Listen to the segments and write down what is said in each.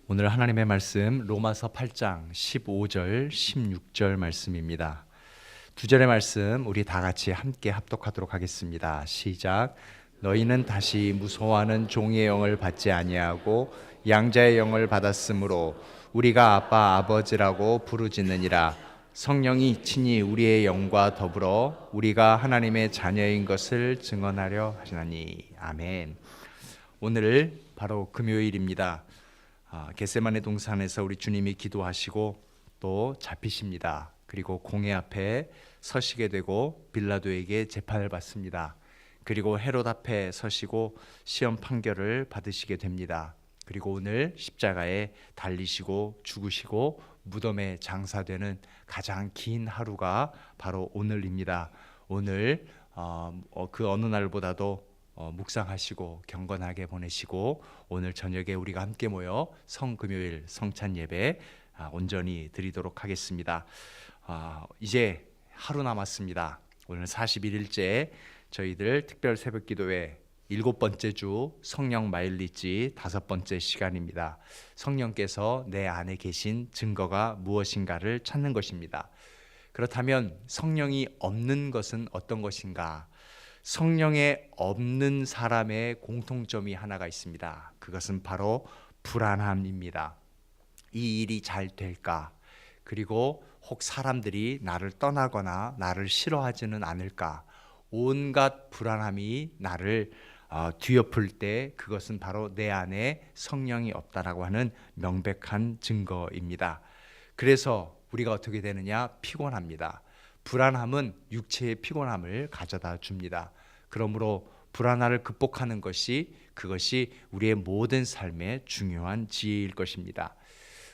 오늘 하나님의 말씀 로마서 8장 15절 16절 말씀입니다. 두 절의 말씀 우리 다 같이 함께 합독하도록 하겠습니다. 시작. 너희는 다시 무서워하는 종의 영을 받지 아니하고 양자의 영을 받았으므로 우리가 아빠 아버지라고 부르짖느니라. 성령이 친히 우리의 영과 더불어 우리가 하나님의 자녀인 것을 증언하려 하시나니. 아멘. 오늘 바로 금요일입니다. 겟세마네 동산에서 우리 주님이 기도하시고 또 잡히십니다. 그리고 공회 앞에 서시게 되고 빌라도에게 재판을 받습니다. 그리고 헤롯 앞에 서시고 시험 판결을 받으시게 됩니다. 그리고 오늘 십자가에 달리시고 죽으시고 무덤에 장사되는 가장 긴 하루가 바로 오늘입니다. 오늘 그 어느 날보다도 묵상하시고 경건하게 보내시고 오늘 저녁에 우리가 함께 모여 성금요일 성찬 예배 온전히 드리도록 하겠습니다. 이제 하루 남았습니다. 오늘 41일째 저희들 특별 새벽기도회 7번째 주 성령 마일리지 5번째 시간입니다. 성령께서 내 안에 계신 증거가 무엇인가를 찾는 것입니다. 그렇다면 성령이 없는 것은 어떤 것인가? 성령에 없는 사람의 공통점이 하나가 있습니다. 그것은 바로 불안함입니다. 이 일이 잘 될까? 그리고 혹 사람들이 나를 떠나거나 나를 싫어하지는 않을까? 온갖 불안함이 나를 뒤엎을 때 그것은 바로 내 안에 성령이 없다라고 하는 명백한 증거입니다. 그래서 우리가 어떻게 되느냐? 피곤합니다. 불안함은 육체의 피곤함을 가져다 줍니다. 그러므로 불안함을 극복하는 그것이 우리의 모든 삶의 중요한 지혜일 것입니다.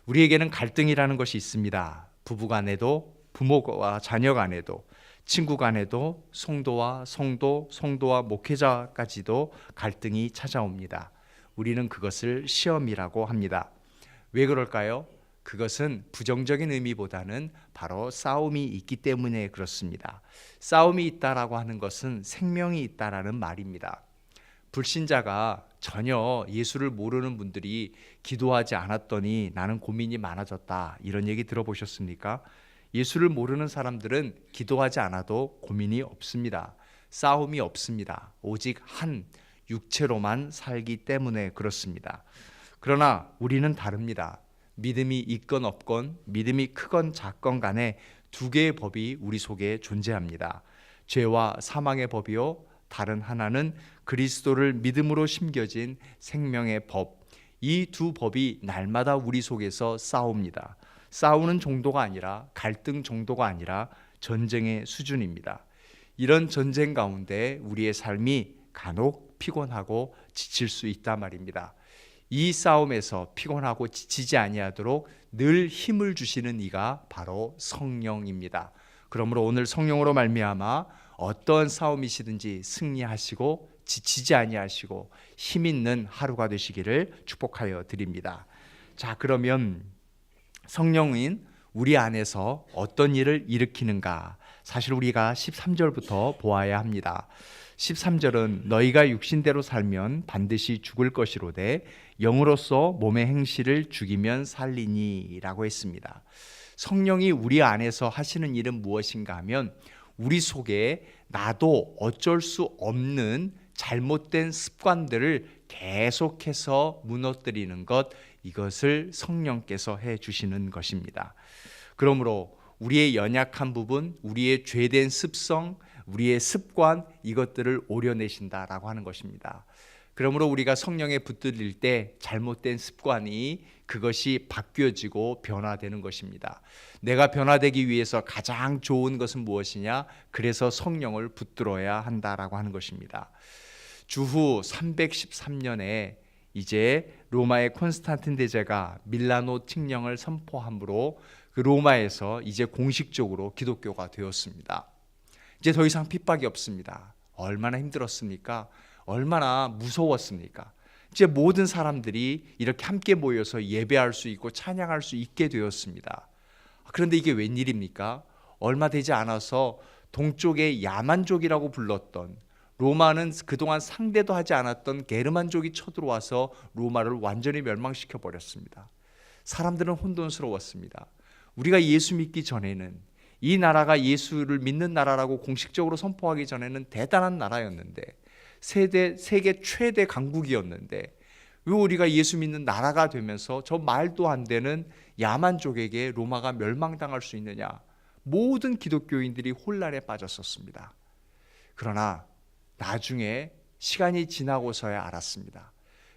우리에게는 갈등이라는 것이 있습니다. 부부 간에도 부모와 자녀 간에도 친구 간에도 성도와 성도, 성도와 목회자까지도 갈등이 찾아옵니다. 우리는 그것을 시험이라고 합니다. 왜 그럴까요? 그것은 부정적인 의미보다는 바로 싸움이 있기 때문에 그렇습니다. 싸움이 있다라고 하는 것은 생명이 있다라는 말입니다. 불신자가 전혀 예수를 모르는 분들이 기도하지 않았더니 나는 고민이 많아졌다, 이런 얘기 들어보셨습니까? 예수를 모르는 사람들은 기도하지 않아도 고민이 없습니다. 싸움이 없습니다. 오직 한 육체로만 살기 때문에 그렇습니다. 그러나 우리는 다릅니다. 믿음이 있건 없건, 믿음이 크건 작건 간에 두 개의 법이 우리 속에 존재합니다. 죄와 사망의 법이요, 다른 하나는 그리스도를 믿음으로 심겨진 생명의 법. 이 두 법이 날마다 우리 속에서 싸웁니다. 싸우는 정도가 아니라, 갈등 정도가 아니라 전쟁의 수준입니다. 이런 전쟁 가운데 우리의 삶이 간혹 피곤하고 지칠 수 있단 말입니다. 이 싸움에서 피곤하고 지치지 아니하도록 늘 힘을 주시는 이가 바로 성령입니다. 그러므로 오늘 성령으로 말미암아 어떤 싸움이시든지 승리하시고 지치지 아니하시고 힘 있는 하루가 되시기를 축복하여 드립니다. 자, 그러면 성령은 우리 안에서 어떤 일을 일으키는가? 사실 우리가 13절부터 보아야 합니다. 13절은 너희가 육신대로 살면 반드시 죽을 것이로되 영으로서 몸의 행실을 죽이면 살리니 라고 했습니다. 성령이 우리 안에서 하시는 일은 무엇인가 하면 우리 속에 나도 어쩔 수 없는 잘못된 습관들을 계속해서 무너뜨리는 것, 이것을 성령께서 해주시는 것입니다. 그러므로 우리의 연약한 부분, 우리의 죄된 습성, 우리의 습관, 이것들을 오려내신다라고 하는 것입니다. 그러므로 우리가 성령에 붙들릴 때 잘못된 습관이 그것이 바뀌어지고 변화되는 것입니다. 내가 변화되기 위해서 가장 좋은 것은 무엇이냐? 그래서 성령을 붙들어야 한다라고 하는 것입니다. 주후 313년에 이제 로마의 콘스탄틴 대제가 밀라노 칙령을 선포함으로 그 로마에서 이제 공식적으로 기독교가 되었습니다. 이제 더 이상 핍박이 없습니다. 얼마나 힘들었습니까? 얼마나 무서웠습니까? 이제 모든 사람들이 이렇게 함께 모여서 예배할 수 있고 찬양할 수 있게 되었습니다. 그런데 이게 웬일입니까? 얼마 되지 않아서 동쪽의 야만족이라고 불렀던, 로마는 그동안 상대도 하지 않았던 게르만족이 쳐들어와서 로마를 완전히 멸망시켜 버렸습니다. 사람들은 혼돈스러웠습니다. 우리가 예수 믿기 전에는 이 나라가 예수를 믿는 나라라고 공식적으로 선포하기 전에는 대단한 나라였는데, 세계 최대 강국이었는데, 왜 우리가 예수 믿는 나라가 되면서 저 말도 안 되는 야만족에게 로마가 멸망당할 수 있느냐? 모든 기독교인들이 혼란에 빠졌었습니다. 그러나 나중에 시간이 지나고서야 알았습니다.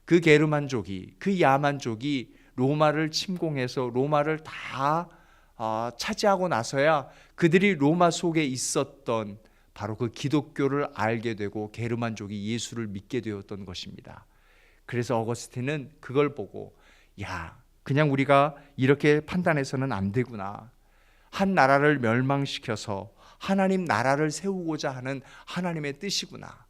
그 게르만족이, 그 야만족이 로마를 침공해서 로마를 다 차지하고 나서야 그들이 로마 속에 있었던 바로 그 기독교를 알게 되고 게르만족이 예수를 믿게 되었던 것입니다. 그래서 어거스틴은 그걸 보고, 야, 그냥 우리가 이렇게 판단해서는 안 되구나. 한 나라를 멸망시켜서 하나님 나라를 세우고자 하는 하나님의 뜻이구나.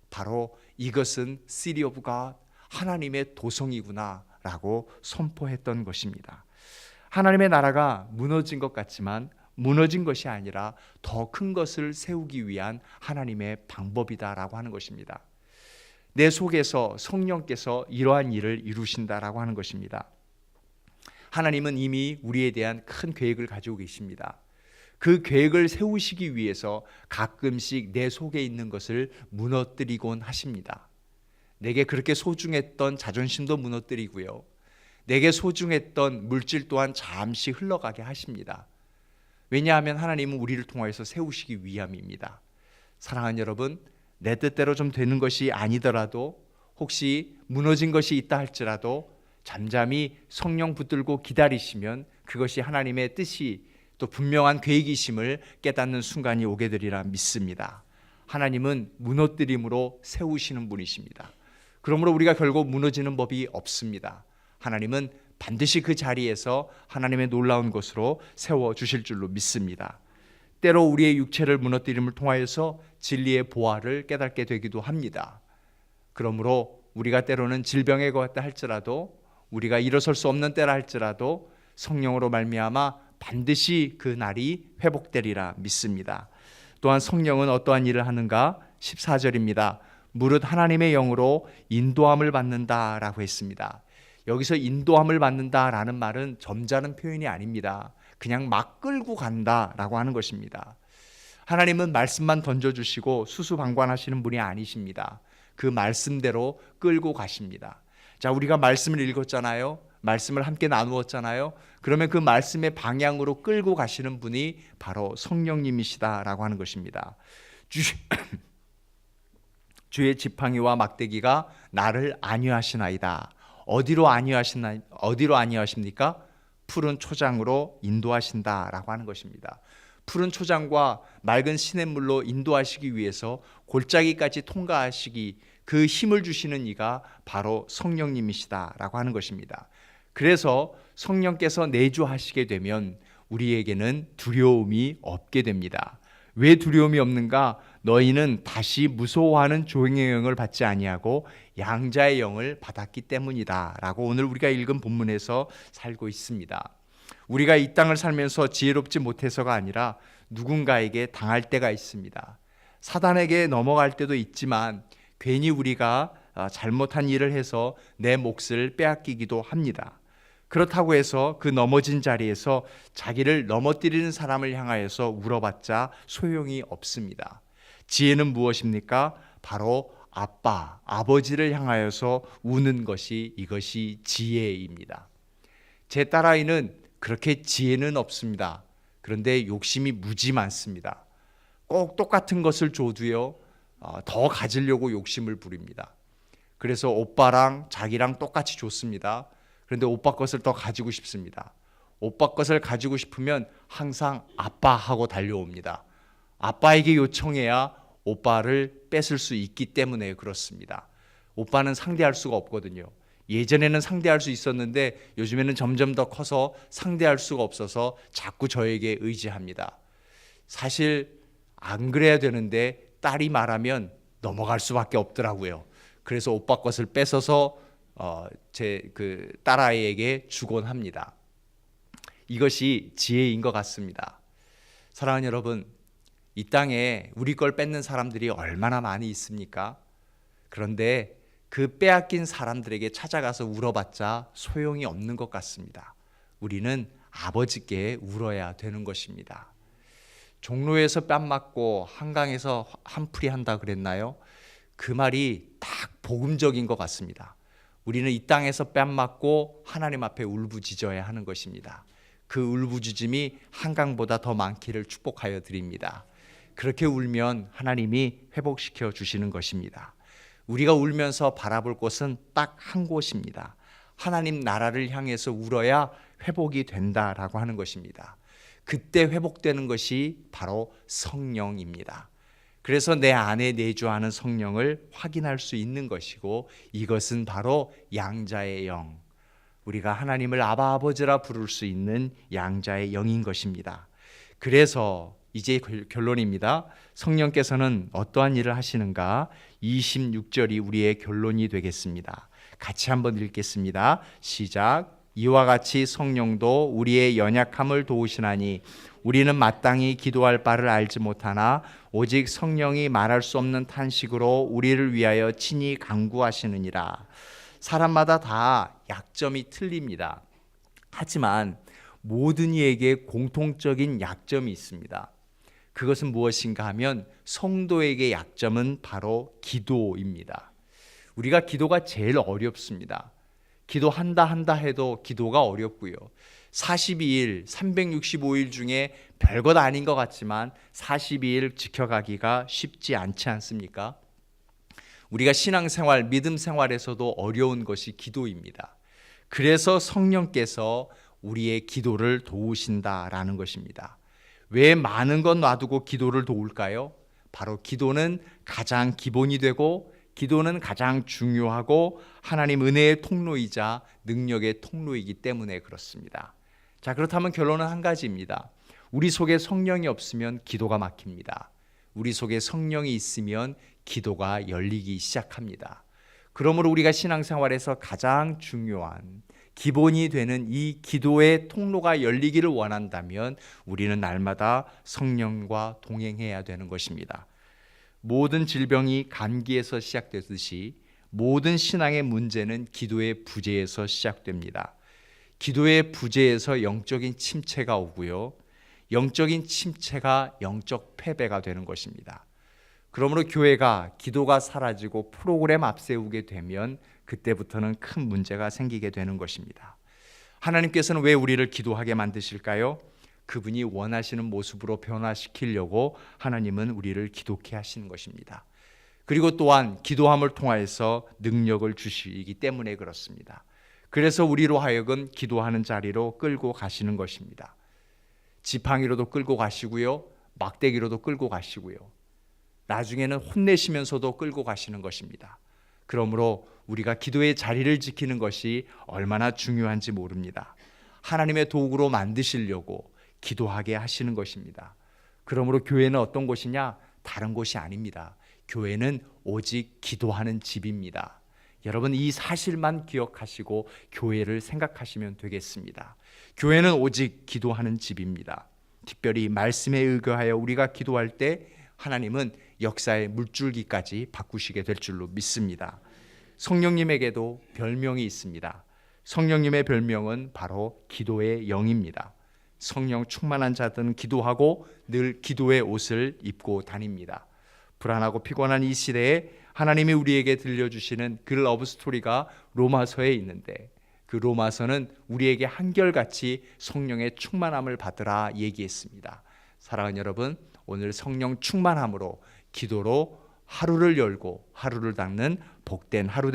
바로 이것은 City of God, 하나님의 도성이구나 라고 선포했던 것입니다. 하나님의 나라가 무너진 것 같지만 무너진 것이 아니라 더 큰 것을 세우기 위한 하나님의 방법이다라고 하는 것입니다. 내 속에서 성령께서 이러한 일을 이루신다라고 하는 것입니다. 하나님은 이미 우리에 대한 큰 계획을 가지고 계십니다. 그 계획을 세우시기 위해서 가끔씩 내 속에 있는 것을 무너뜨리곤 하십니다. 내게 그렇게 소중했던 자존심도 무너뜨리고요, 내게 소중했던 물질 또한 잠시 흘러가게 하십니다. 왜냐하면 하나님은 우리를 통하여서 세우시기 위함입니다. 사랑하는 여러분, 내 뜻대로 좀 되는 것이 아니더라도, 혹시 무너진 것이 있다 할지라도 잠잠히 성령 붙들고 기다리시면 그것이 하나님의 뜻이 또 분명한 계획이심을 깨닫는 순간이 오게 되리라 믿습니다. 하나님은 무너뜨림으로 세우시는 분이십니다. 그러므로 우리가 결국 무너지는 법이 없습니다. 하나님은 반드시 그 자리에서 하나님의 놀라운 것으로 세워주실 줄로 믿습니다. 때로 우리의 육체를 무너뜨림을 통하여서 진리의 보화를 깨닫게 되기도 합니다. 그러므로 우리가 때로는 질병에 걸렸다 할지라도, 우리가 일어설 수 없는 때라 할지라도 성령으로 말미암아 반드시 그 날이 회복되리라 믿습니다. 또한 성령은 어떠한 일을 하는가? 14절입니다. 무릇 하나님의 영으로 인도함을 받는다라고 했습니다. 여기서 인도함을 받는다라는 말은 점잖은 표현이 아닙니다. 그냥 막 끌고 간다라고 하는 것입니다. 하나님은 말씀만 던져주시고 수수방관하시는 분이 아니십니다. 그 말씀대로 끌고 가십니다. 자, 우리가 말씀을 읽었잖아요. 말씀을 함께 나누었잖아요. 그러면 그 말씀의 방향으로 끌고 가시는 분이 바로 성령님이시다라고 하는 것입니다. 주의 지팡이와 막대기가 나를 안위하시나이다. 어디로 안위하십니까? 푸른 초장으로 인도하신다라고 하는 것입니다. 푸른 초장과 맑은 시냇물로 인도하시기 위해서 골짜기까지 통과하시기, 그 힘을 주시는 이가 바로 성령님이시다라고 하는 것입니다. 그래서 성령께서 내주하시게 되면 우리에게는 두려움이 없게 됩니다. 왜 두려움이 없는가? 너희는 다시 무서워하는 종의 영을 받지 아니하고 양자의 영을 받았기 때문이다 라고 오늘 우리가 읽은 본문에서 살고 있습니다. 우리가 이 땅을 살면서 지혜롭지 못해서가 아니라 누군가에게 당할 때가 있습니다. 사단에게 넘어갈 때도 있지만 괜히 우리가 잘못한 일을 해서 내 몫을 빼앗기기도 합니다. 그렇다고 해서 그 넘어진 자리에서 자기를 넘어뜨리는 사람을 향하여서 울어봤자 소용이 없습니다. 지혜는 무엇입니까? 바로 아버지를 향하여서 우는 것이, 이것이 지혜입니다. 제 딸아이는 그렇게 지혜는 없습니다. 그런데 욕심이 무지 많습니다. 꼭 똑같은 것을 줘도요, 더 가지려고 욕심을 부립니다. 그래서 오빠랑 자기랑 똑같이 줬습니다. 그런데 오빠 것을 더 가지고 싶습니다. 오빠 것을 가지고 싶으면 항상 아빠 하고 달려옵니다. 아빠에게 요청해야 오빠를 뺏을 수 있기 때문에 그렇습니다. 오빠는 상대할 수가 없거든요. 예전에는 상대할 수 있었는데 요즘에는 점점 더 커서 상대할 수가 없어서 자꾸 저에게 의지합니다. 사실 안 그래야 되는데 딸이 말하면 넘어갈 수밖에 없더라고요. 그래서 오빠 것을 뺏어서 제 그 딸아이에게 주곤 합니다. 이것이 지혜인 것 같습니다. 사랑하는 여러분, 이 땅에 우리 걸 뺏는 사람들이 얼마나 많이 있습니까? 그런데 그 빼앗긴 사람들에게 찾아가서 울어봤자 소용이 없는 것 같습니다. 우리는 아버지께 울어야 되는 것입니다. 종로에서 뺨 맞고 한강에서 한풀이 한다 그랬나요? 그 말이 딱 복음적인 것 같습니다. 우리는 이 땅에서 뺨 맞고 하나님 앞에 울부짖어야 하는 것입니다. 그 울부짖음이 한강보다 더 많기를 축복하여 드립니다. 그렇게 울면 하나님이 회복시켜 주시는 것입니다. 우리가 울면서 바라볼 곳은 딱 한 곳입니다. 하나님 나라를 향해서 울어야 회복이 된다라고 하는 것입니다. 그때 회복되는 것이 바로 성령입니다. 그래서 내 안에 내주하는 성령을 확인할 수 있는 것이고, 이것은 바로 양자의 영, 우리가 하나님을 아바 아버지라 부를 수 있는 양자의 영인 것입니다. 그래서 이제 결론입니다. 성령께서는 어떠한 일을 하시는가? 26절이 우리의 결론이 되겠습니다. 같이 한번 읽겠습니다. 시작. 이와 같이 성령도 우리의 연약함을 도우시나니 우리는 마땅히 기도할 바를 알지 못하나 오직 성령이 말할 수 없는 탄식으로 우리를 위하여 친히 간구하시느니라. 사람마다 다 약점이 틀립니다. 하지만 모든 이에게 공통적인 약점이 있습니다. 그것은 무엇인가 하면 성도에게 약점은 바로 기도입니다. 우리가 기도가 제일 어렵습니다. 기도한다 해도 기도가 어렵고요. 42일, 365일 중에 별것 아닌 것 같지만 42일 지켜가기가 쉽지 않지 않습니까? 우리가 신앙생활, 믿음 생활에서도 어려운 것이 기도입니다. 그래서 성령께서 우리의 기도를 도우신다라는 것입니다. 왜 많은 것 놔두고 기도를 도울까요? 바로 기도는 가장 기본이 되고, 기도는 가장 중요하고 하나님 은혜의 통로이자 능력의 통로이기 때문에 그렇습니다. 자, 그렇다면 결론은 한 가지입니다. 우리 속에 성령이 없으면 기도가 막힙니다. 우리 속에 성령이 있으면 기도가 열리기 시작합니다. 그러므로 우리가 신앙생활에서 가장 중요한 기본이 되는 이 기도의 통로가 열리기를 원한다면 우리는 날마다 성령과 동행해야 되는 것입니다. 모든 질병이 감기에서 시작되듯이 모든 신앙의 문제는 기도의 부재에서 시작됩니다. 기도의 부재에서 영적인 침체가 오고요. 영적인 침체가 영적 패배가 되는 것입니다. 그러므로 교회가 기도가 사라지고 프로그램 앞세우게 되면 그때부터는 큰 문제가 생기게 되는 것입니다. 하나님께서는 왜 우리를 기도하게 만드실까요? 그분이 원하시는 모습으로 변화시키려고 하나님은 우리를 기도케 하시는 것입니다. 그리고 또한 기도함을 통하여서 능력을 주시기 때문에 그렇습니다. 그래서 우리로 하여금 기도하는 자리로 끌고 가시는 것입니다. 지팡이로도 끌고 가시고요, 막대기로도 끌고 가시고요, 나중에는 혼내시면서도 끌고 가시는 것입니다. 그러므로 우리가 기도의 자리를 지키는 것이 얼마나 중요한지 모릅니다. 하나님의 도구로 만드시려고 기도하게 하시는 것입니다. 그러므로 교회는 어떤 곳이냐? 다른 곳이 아닙니다. 교회는 오직 기도하는 집입니다. 여러분, 이 사실만 기억하시고 교회를 생각하시면 되겠습니다. 교회는 오직 기도하는 집입니다. 특별히 말씀에 의거하여 우리가 기도할 때 하나님은 역사의 물줄기까지 바꾸시게 될 줄로 믿습니다. 성령님에게도 별명이 있습니다. 성령님의 별명은 바로 기도의 영입니다. 성령 충만한 자들은 기도하고 늘 기도의 옷을 입고 다닙니다. 불안하고 피곤한 이 시대에 하나님이 우리에게 들려주시는 그 러브 스토리가 로마서에 있는데, 그 로마서는 우리에게 한결같이 성령의 충만함을 받으라 얘기했습니다. 사랑하는 여러분, 오늘 성령 충만함으로 기도로 하루를 열고 하루를 닦는 복된 하루